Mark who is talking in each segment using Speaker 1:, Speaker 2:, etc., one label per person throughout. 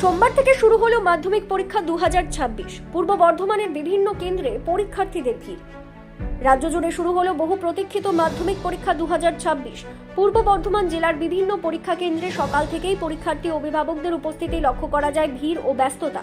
Speaker 1: সোমবার থেকে শুরু হলো মাধ্যমিক পরীক্ষা 2026। পূর্ব বর্ধমানের বিভিন্ন কেন্দ্রে পরীক্ষার্থীদের ভিড়। রাজ্য জুড়ে শুরু হলো বহু প্রতীক্ষিত মাধ্যমিক পরীক্ষা 2026। পূর্ব বর্ধমান জেলার বিভিন্ন পরীক্ষা কেন্দ্রে সকাল থেকেই পরীক্ষার্থী অভিভাবকদের উপস্থিতি লক্ষ্য করা যায় ভিড় ও ব্যস্ততা।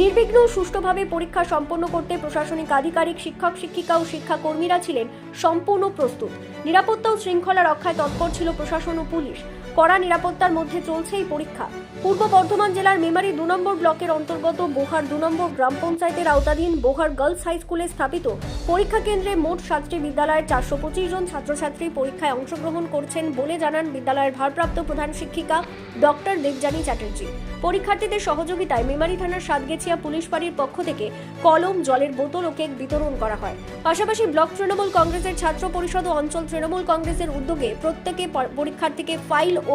Speaker 1: নির্বিঘ্ন ও সুষ্ঠুভাবে পরীক্ষা সম্পন্ন করতে প্রশাসনিক আধিকারিক, শিক্ষক শিক্ষিকা ও শিক্ষাকর্মীরা ছিলেন সম্পূর্ণ প্রস্তুত। নিরাপত্তা ও শৃঙ্খলা রক্ষায় তৎপর ছিল প্রশাসন ও পুলিশ। কড়া নিরাপত্তার মধ্যে চলছে এই পরীক্ষা। পূর্ব বর্ধমান জেলার মেমারি 2 নম্বর ব্লকের অন্তর্গত বোহার 2 নম্বর গ্রাম পঞ্চায়েতের আওতাধীন বোহার গার্লস হাই স্কুলে স্থাপিত পরীক্ষা কেন্দ্রে মোট 7টি বিদ্যালয়ের 425 জন ছাত্রছাত্রী পরীক্ষায় অংশগ্রহণ করছেন বলে জানান বিদ্যালয়ের ভারপ্রাপ্ত প্রধান শিক্ষিকা ডক্টর দেবযানী চ্যাটার্জি। পরীক্ষার্থীদের সহযোগিতায় মেমারি থানার সাতগেছিয়া পুলিশ ফাঁড়ির পক্ষ থেকে কলম, জলের বোতল ও কেক বিতরণ করা হয়। পাশাপাশি ব্লক তৃণমূল কংগ্রেসের ছাত্র পরিষদ ও অঞ্চল তৃণমূল কংগ্রেসের উদ্যোগে প্রত্যেকে পরীক্ষার্থীকে ফাইল ও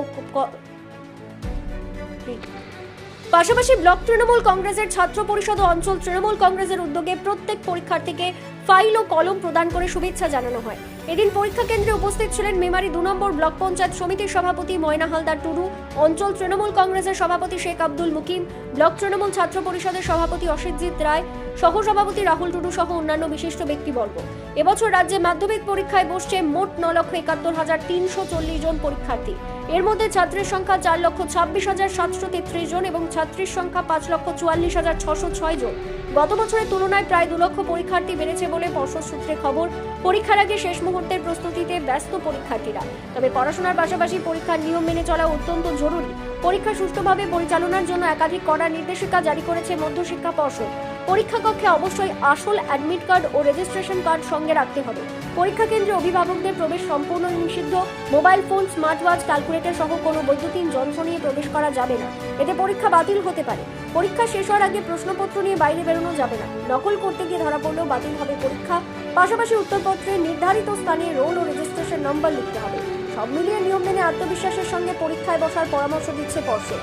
Speaker 1: পাশাপাশি ব্লক তৃণমূল কংগ্রেসের ছাত্র পরিষদ ও অঞ্চল তৃণমূল কংগ্রেসের উদ্যোগে প্রত্যেক পরীক্ষার্থীকে ফাইল ও কলম প্রদান করে শুভেচ্ছা জানানো হয়। এদিন পরীক্ষা কেন্দ্রে উপস্থিত ছিলেন মেমারি 2 নম্বর ব্লক পঞ্চায়েত সমিতির সভাপতি ময়না হালদার টুডু, অঞ্চল তৃণমূল কংগ্রেসের সভাপতি শেখ আব্দুল মুকিম, ব্লক তৃণমূল ছাত্র পরিষদের সভাপতি অসিতজিৎ রায়, সহসভাপতি রাহুল টুডু সহ অন্যান্য বিশিষ্ট ব্যক্তিবর্গ। এবছর রাজ্যে মাধ্যমিক পরীক্ষায় বসছে মোট 9,71,340 জন পরীক্ষার্থী। এর মধ্যে ছাত্রের সংখ্যা 4,26,733 জন এবং ছাত্রীর সংখ্যা 5,44,606 জন। গত বছরের তুলনায় প্রায় 2 লক্ষ পরীক্ষার্থী বেড়েছে বলে পর্ষদ সূত্রে খবর। পরীক্ষার আগে শেষ মুহূর্তের প্রস্তুতিতে ব্যস্ত পরীক্ষার্থীরা। তবে পড়াশোনার পাশাপাশি পরীক্ষার নিয়ম মেনে চলা অত্যন্ত জরুরি। পরীক্ষা সুষ্ঠুভাবে পরিচালনার জন্য একাধিক কড়া নির্দেশিকা জারি করেছে মধ্যশিক্ষা পর্ষদ। পরীক্ষা কক্ষে অবশ্যই আসল অ্যাডমিট কার্ড ও রেজিস্ট্রেশন কার্ড সঙ্গে রাখতে হবে। পরীক্ষা কেন্দ্রে অভিভাবকদের প্রবেশ সম্পূর্ণ নিষিদ্ধ। Mobile phone, smart watch, calculator সহ কোনো বৈদ্যুতিন যন্ত্র নিয়ে প্রবেশ করা যাবে না। এতে পরীক্ষা বাতিল হতে পারে। পরীক্ষা শেষ হওয়ার আগে প্রশ্নপত্র নিয়ে বাইরে বেরোনো যাবে না। নকল করতে গিয়ে ধরা পড়লেও বাতিল হবে পরীক্ষা। পাশাপাশি উত্তরপত্রে নির্ধারিত স্থানে রোল ও রেজিস্ট্রেশন নম্বর লিখতে হবে। সব মিলিয়ে নিয়ম মেনে আত্মবিশ্বাসের সঙ্গে পরীক্ষায় বসার পরামর্শ দিচ্ছে পর্ষদ।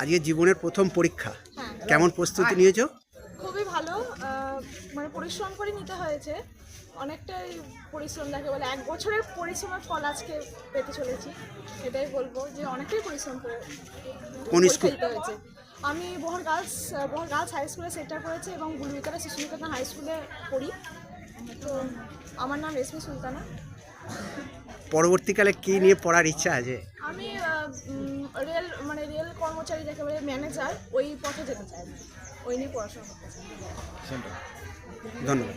Speaker 2: আজকে জীবনের প্রথম পরীক্ষা, কেমন প্রস্তুতি নিয়েছো?
Speaker 3: খুবই ভালো, মানে পরিশ্রম করে নিতে হয়েছে। অনেকটাই পরিশ্রম, যাকে বলে 1 বছরের পরিশ্রমের ফল আজকে পেতে চলেছি। এটাই বলবো যে অনেকটাই পরিশ্রম করে
Speaker 2: কোন স্কুল?
Speaker 3: দিতে হয়েছে। আমি বোহার গার্লস হাই স্কুলে সেন্টার করেছি এবং বুলবিতলা শিশু নিকেতন হাই স্কুলে পড়ি। তো আমার নাম রেশমি সুলতানা।
Speaker 2: পরবর্তীকালে কি নিয়ে পড়ার ইচ্ছা আছে?
Speaker 3: আমি রেল কর্মচারী, যাকে বলে ম্যানেজার, ওই পথে যেতে চাই, ওই নিয়ে পড়াশোনা করতে চাই।
Speaker 2: ধন্যবাদ।